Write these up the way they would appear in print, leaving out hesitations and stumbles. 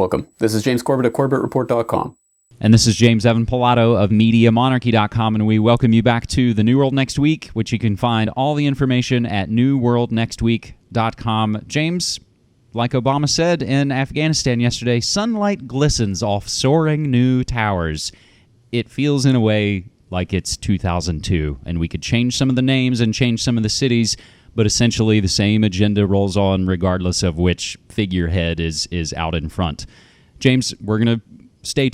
welcome. This is James Corbett of CorbettReport.com. And this is James Evan Pilato of MediaMonarchy.com, and we welcome you back to The New World Next Week, which you can find all the information at newworldnextweek.com. James, like Obama said in Afghanistan yesterday, sunlight glistens off soaring new towers. It feels in a way like it's 2002, and we could change some of the names and change some of the cities, but essentially the same agenda rolls on regardless of which figurehead is out in front. James, we're going to stay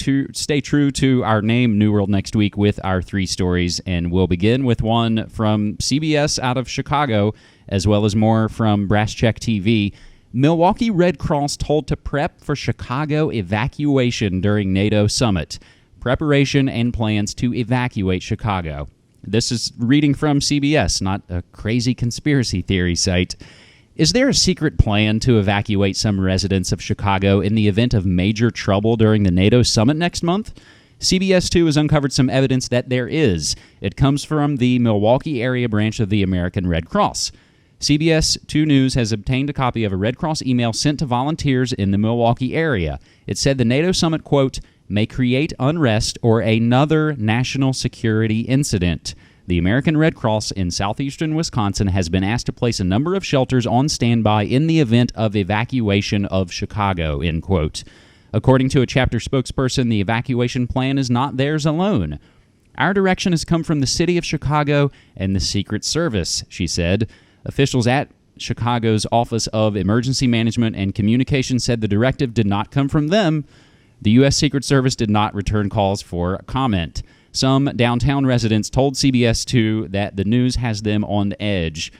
true to our name, New World Next Week, with our three stories, and we'll begin with one from CBS out of Chicago, as well as more from Brass Check TV. Milwaukee Red Cross told to prep for Chicago evacuation during NATO summit. Preparation and plans to evacuate Chicago. This is reading from CBS, not a crazy conspiracy theory site. Is there a secret plan to evacuate some residents of Chicago in the event of major trouble during the NATO summit next month? CBS 2 has uncovered some evidence that there is. It comes from the Milwaukee area branch of the American Red Cross. CBS 2 News has obtained a copy of a Red Cross email sent to volunteers in the Milwaukee area. It said the NATO summit, quote, may create unrest or another national security incident. The American Red Cross in southeastern Wisconsin has been asked to place a number of shelters on standby in the event of evacuation of Chicago, end quote. According to a chapter spokesperson, the evacuation plan is not theirs alone. Our direction has come from the city of Chicago and the Secret Service, she said. Officials at Chicago's Office of Emergency Management and Communication said the directive did not come from them. The U.S. Secret Service did not return calls for comment. Some downtown residents told CBS 2 that the news has them on edge.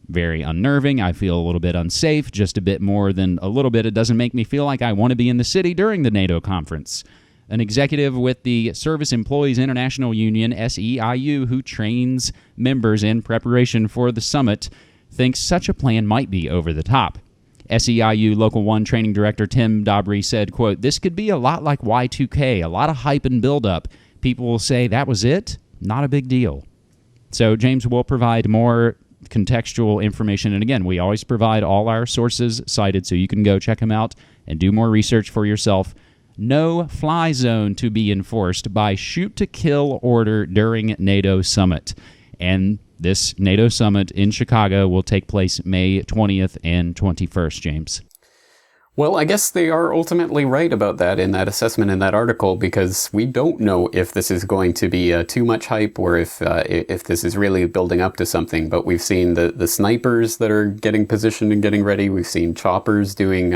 Very unnerving. I feel a little bit unsafe, just a bit more than a little bit. It doesn't make me feel like I want to be in the city during the NATO conference. An executive with the Service Employees International Union, SEIU, who trains members in preparation for the summit, thinks such a plan might be over the top. SEIU Local 1 Training Director Tim Dobry said, quote, this could be a lot like Y2K, a lot of hype and buildup. People will say, that was it? Not a big deal. So James will provide more contextual information. And again, we always provide all our sources cited, so you can go check them out and do more research for yourself. No fly zone to be enforced by shoot-to-kill order during NATO summit. And this NATO summit in Chicago will take place May 20th and 21st, James. Well, I guess they are ultimately right about that in that assessment in that article, because we don't know if this is going to be too much hype or if this is really building up to something. But we've seen the snipers that are getting positioned and getting ready. We've seen choppers doing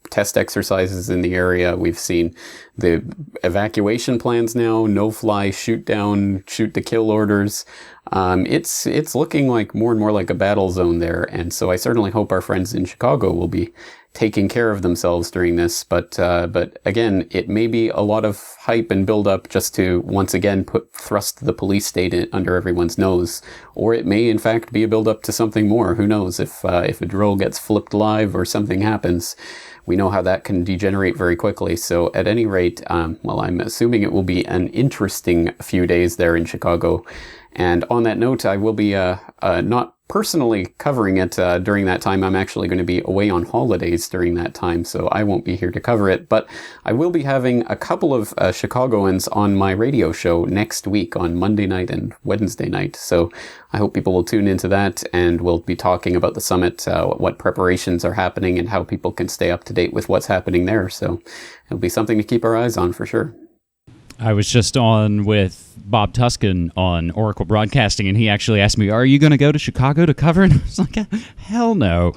test exercises in the area. We've seen the evacuation plans now, no-fly, shoot-down, shoot-to-kill orders. It's looking like more and more like a battle zone there. And so I certainly hope our friends in Chicago will be taking care of themselves during this, but again, it may be a lot of hype and build up just to once again thrust the police state under everyone's nose, or it may in fact be a build up to something more. Who knows? If a drill gets flipped live or something happens, we know how that can degenerate very quickly. So at any rate, well, I'm assuming it will be an interesting few days there in Chicago. And on that note, I will be not personally covering it during that time. I'm actually going to be away on holidays during that time, so I won't be here to cover it. But I will be having a couple of Chicagoans on my radio show next week on Monday night and Wednesday night. So I hope people will tune into that, and we'll be talking about the summit, what preparations are happening, and how people can stay up to date with what's happening there. So it'll be something to keep our eyes on for sure. I was just on with Bob Tuscan on Oracle Broadcasting, and he actually asked me, are you going to go to Chicago to cover? And I was like, hell no.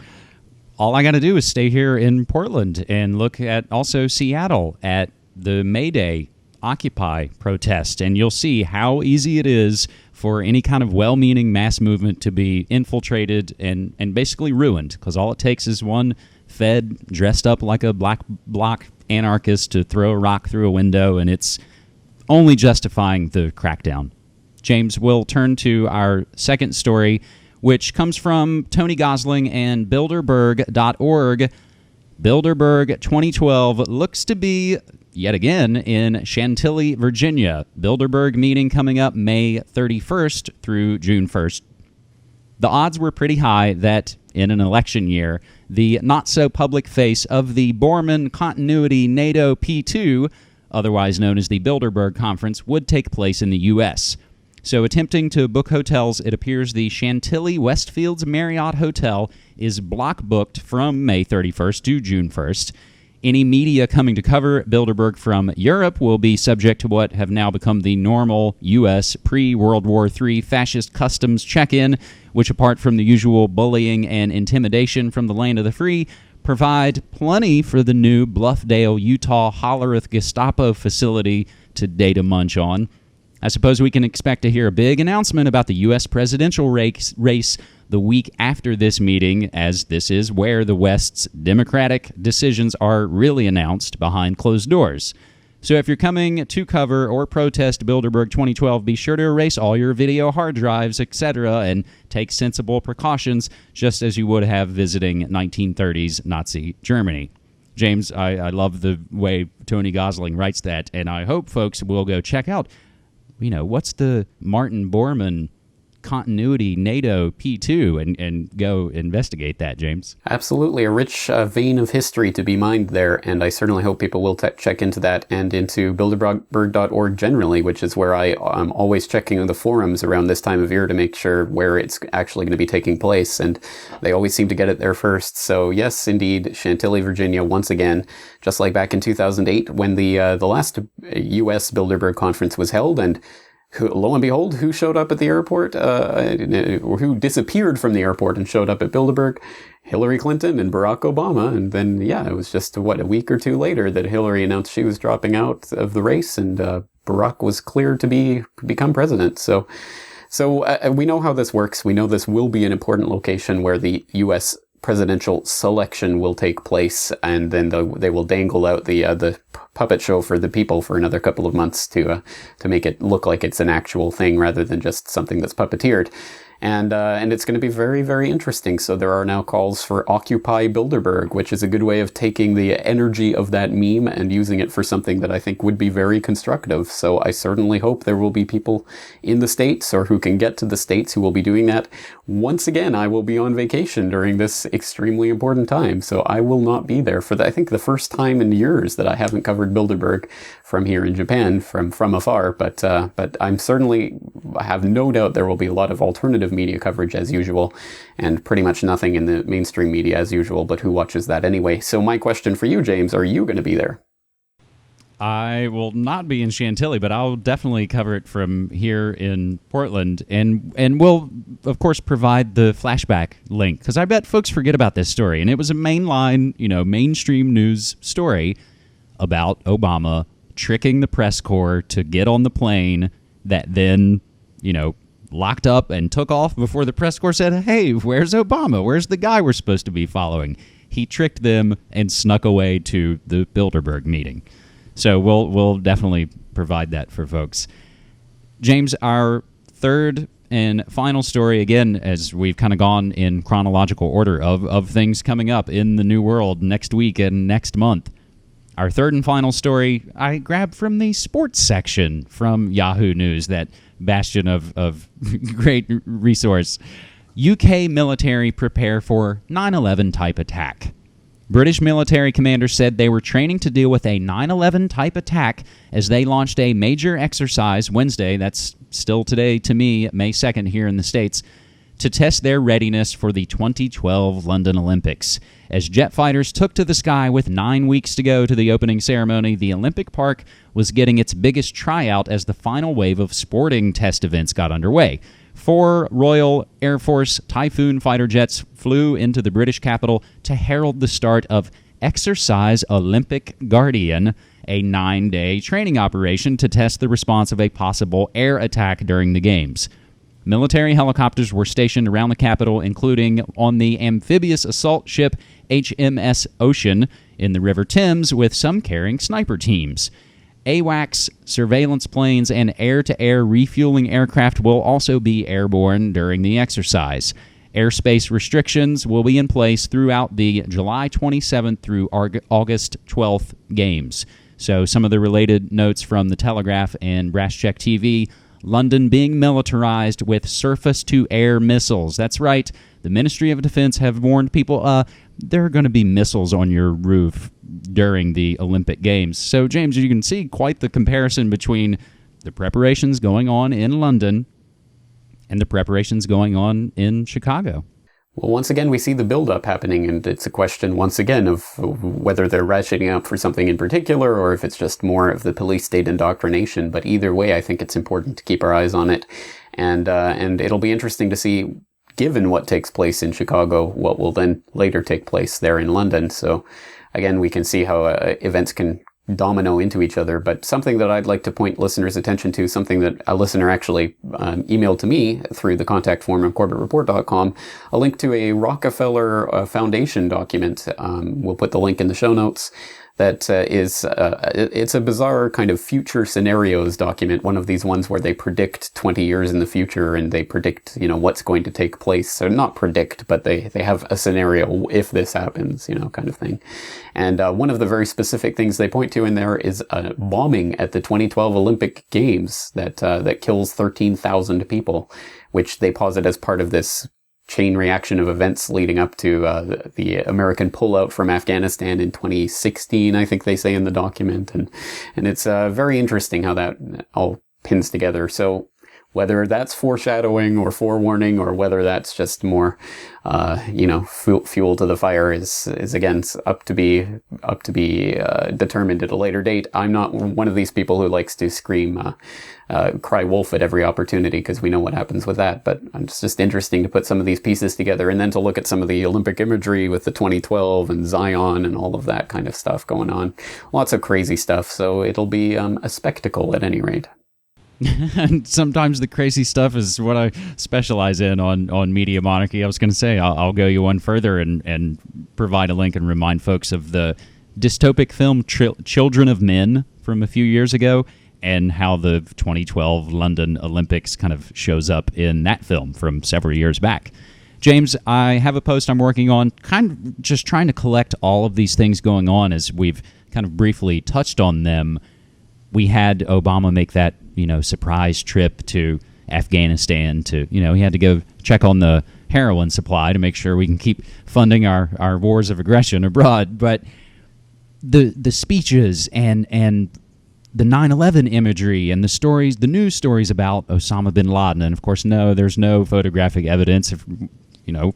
All I got to do is stay here in Portland and look at also Seattle at the May Day Occupy protest, and you'll see how easy it is for any kind of well-meaning mass movement to be infiltrated and basically ruined, because all it takes is one Fed dressed up like a black bloc anarchist to throw a rock through a window, and it's only justifying the crackdown. James, we'll turn to our second story, which comes from Tony Gosling and Bilderberg.org. Bilderberg 2012 looks to be, yet again, in Chantilly, Virginia. Bilderberg meeting coming up May 31st through June 1st. The odds were pretty high that in an election year, the not-so-public face of the Bormann Continuity NATO P2, otherwise known as the Bilderberg Conference, would take place in the U.S. So attempting to book hotels, it appears the Chantilly Westfields Marriott Hotel is block booked from May 31st to June 1st. Any media coming to cover Bilderberg from Europe will be subject to what have now become the normal U.S. pre-World War III fascist customs check-in, which, apart from the usual bullying and intimidation from the land of the free, provide plenty for the new Bluffdale, Utah Hollerith Gestapo facility to data munch on. I suppose we can expect to hear a big announcement about the U.S. presidential race the week after this meeting, as this is where the West's Democratic decisions are really announced behind closed doors. So if you're coming to cover or protest Bilderberg 2012, be sure to erase all your video hard drives, etc., and take sensible precautions, just as you would have visiting 1930s Nazi Germany. James, I love the way Tony Gosling writes that, and I hope folks will go check out, what's the Martin Bormann Continuity NATO P2 and go investigate that, James. Absolutely. A rich vein of history to be mined there, and I certainly hope people will check into that and into Bilderberg.org generally, which is where I'm always checking the forums around this time of year to make sure where it's actually going to be taking place, and they always seem to get it there first. So yes, indeed, Chantilly, Virginia, once again, just like back in 2008 when the last U.S. Bilderberg conference was held, and lo and behold, who showed up at the airport, or who disappeared from the airport and showed up at Bilderberg? Hillary Clinton and Barack Obama. And then, it was just, a week or two later that Hillary announced she was dropping out of the race, and Barack was cleared to become president. So we know how this works. We know this will be an important location where the U.S. presidential selection will take place, and then they will dangle out the puppet show for the people for another couple of months to make it look like it's an actual thing rather than just something that's puppeteered. And it's going to be very, very interesting. So there are now calls for Occupy Bilderberg, which is a good way of taking the energy of that meme and using it for something that I think would be very constructive. So I certainly hope there will be people in the States or who can get to the States who will be doing that. Once again, I will be on vacation during this extremely important time. So I will not be there for I think the first time in years that I haven't covered Bilderberg from here in Japan, from afar. But I'm certainly, I have no doubt there will be a lot of alternative media coverage as usual, and pretty much nothing in the mainstream media as usual, but who watches that anyway? So my question for you, James, are you going to be there? I will not be in Chantilly, but I'll definitely cover it from here in Portland, and we'll, of course, provide the Flashback link, because I bet folks forget about this story, and it was a mainline, mainstream news story about Obama tricking the press corps to get on the plane that then, locked up and took off before the press corps said, hey, where's Obama? Where's the guy we're supposed to be following? He tricked them and snuck away to the Bilderberg meeting. So we'll definitely provide that for folks. James, our third and final story, again, as we've kind of gone in chronological order of things coming up in the new world next week and next month. Our third and final story I grabbed from the sports section from Yahoo News, that bastion of great resource. UK military prepare for 9/11 type attack. British military commanders said they were training to deal with a 9/11 type attack as they launched a major exercise Wednesday, that's still today to me, May 2nd here in the States, to test their readiness for the 2012 London Olympics. As jet fighters took to the sky with 9 weeks to go to the opening ceremony, the Olympic Park was getting its biggest tryout as the final wave of sporting test events got underway. 4 Royal Air Force Typhoon fighter jets flew into the British capital to herald the start of Exercise Olympic Guardian, a 9-day training operation to test the response of a possible air attack during the Games. Military helicopters were stationed around the capital, including on the amphibious assault ship HMS Ocean in the River Thames, with some carrying sniper teams. AWACS, surveillance planes, and air-to-air refueling aircraft will also be airborne during the exercise. Airspace restrictions will be in place throughout the July 27th through August 12th games. So some of the related notes from The Telegraph and Brass Check TV. London being militarized with surface-to-air missiles. That's right. The Ministry of Defense have warned people there are going to be missiles on your roof during the Olympic Games. So, James, you can see quite the comparison between the preparations going on in London and the preparations going on in Chicago. Well, once again, we see the buildup happening, and it's a question, once again, of whether they're ratcheting up for something in particular or if it's just more of the police state indoctrination. But either way, I think it's important to keep our eyes on it. And it'll be interesting to see, given what takes place in Chicago, what will then later take place there in London. So again, we can see how events can domino into each other. But something that I'd like to point listeners' attention to, something that a listener actually emailed to me through the contact form on corbettreport.com, a link to a Rockefeller Foundation document. We'll put the link in the show notes. That it's a bizarre kind of future scenarios document, one of these ones where they predict 20 years in the future and they predict, what's going to take place. So not predict, but they have a scenario if this happens, kind of thing. And one of the very specific things they point to in there is a bombing at the 2012 Olympic Games that kills 13,000 people, which they posit as part of this chain reaction of events leading up to the American pullout from Afghanistan in 2016, I think they say in the document. And it's very interesting how that all pins together. So whether that's foreshadowing or forewarning, or whether that's just more, fuel to the fire is again up to be determined at a later date. I'm not one of these people who likes to scream, cry wolf at every opportunity, because we know what happens with that. But it's just interesting to put some of these pieces together, and then to look at some of the Olympic imagery with the 2012 and Zion and all of that kind of stuff going on. Lots of crazy stuff. So it'll be a spectacle at any rate. And sometimes the crazy stuff is what I specialize in on Media Monarchy. I was going to say, I'll go you one further and provide a link and remind folks of the dystopic film Children of Men from a few years ago, and how the 2012 London Olympics kind of shows up in that film from several years back. James, I have a post I'm working on, kind of just trying to collect all of these things going on as we've kind of briefly touched on them. We had Obama make that, surprise trip to Afghanistan to, he had to go check on the heroin supply to make sure we can keep funding our wars of aggression abroad. But the speeches and the 9/11 imagery and the news stories about Osama bin Laden, and of course, no, there's no photographic evidence. If,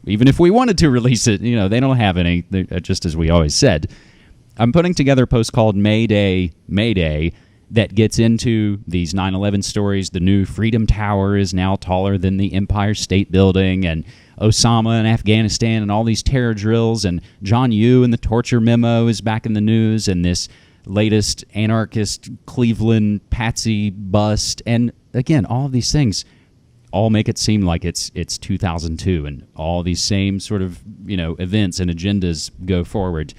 even if we wanted to release it, they don't have any, just as we always said. I'm putting together a post called Mayday, Mayday, that gets into these 9/11 stories. The new Freedom Tower is now taller than the Empire State Building, and Osama and Afghanistan and all these terror drills, and John Yoo and the torture memo is back in the news, and this latest anarchist Cleveland Patsy bust. And again, all of these things all make it seem like it's 2002, and all these same sort of events and agendas go forward.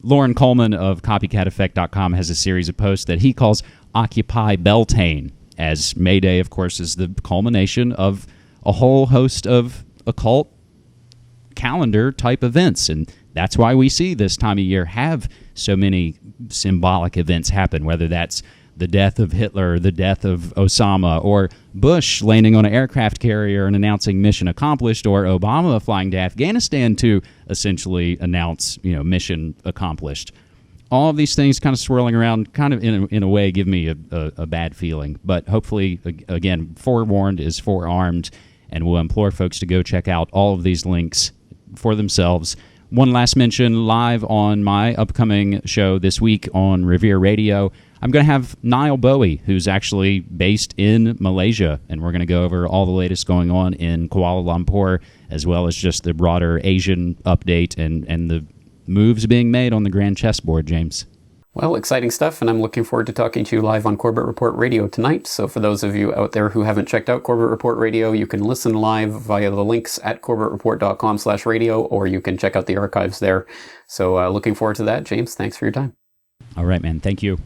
Lauren Coleman of CopyCatEffect.com has a series of posts that he calls Occupy Beltane, as May Day, of course, is the culmination of a whole host of occult calendar-type events. And that's why we see this time of year have so many symbolic events happen, whether that's the death of Hitler, the death of Osama, or Bush landing on an aircraft carrier and announcing mission accomplished, or Obama flying to Afghanistan to essentially announce, mission accomplished. All of these things kind of swirling around, kind of in a way, give me a bad feeling. But hopefully, again, forewarned is forearmed, and we'll implore folks to go check out all of these links for themselves. One last mention, live on my upcoming show this week on Revere Radio, I'm going to have Niall Bowie, who's actually based in Malaysia, and we're going to go over all the latest going on in Kuala Lumpur, as well as just the broader Asian update and the moves being made on the grand chessboard, James. Well, exciting stuff, and I'm looking forward to talking to you live on Corbett Report Radio tonight. So for those of you out there who haven't checked out Corbett Report Radio, you can listen live via the links at corbettreport.com/radio, or you can check out the archives there. So looking forward to that. James, thanks for your time. All right, man. Thank you.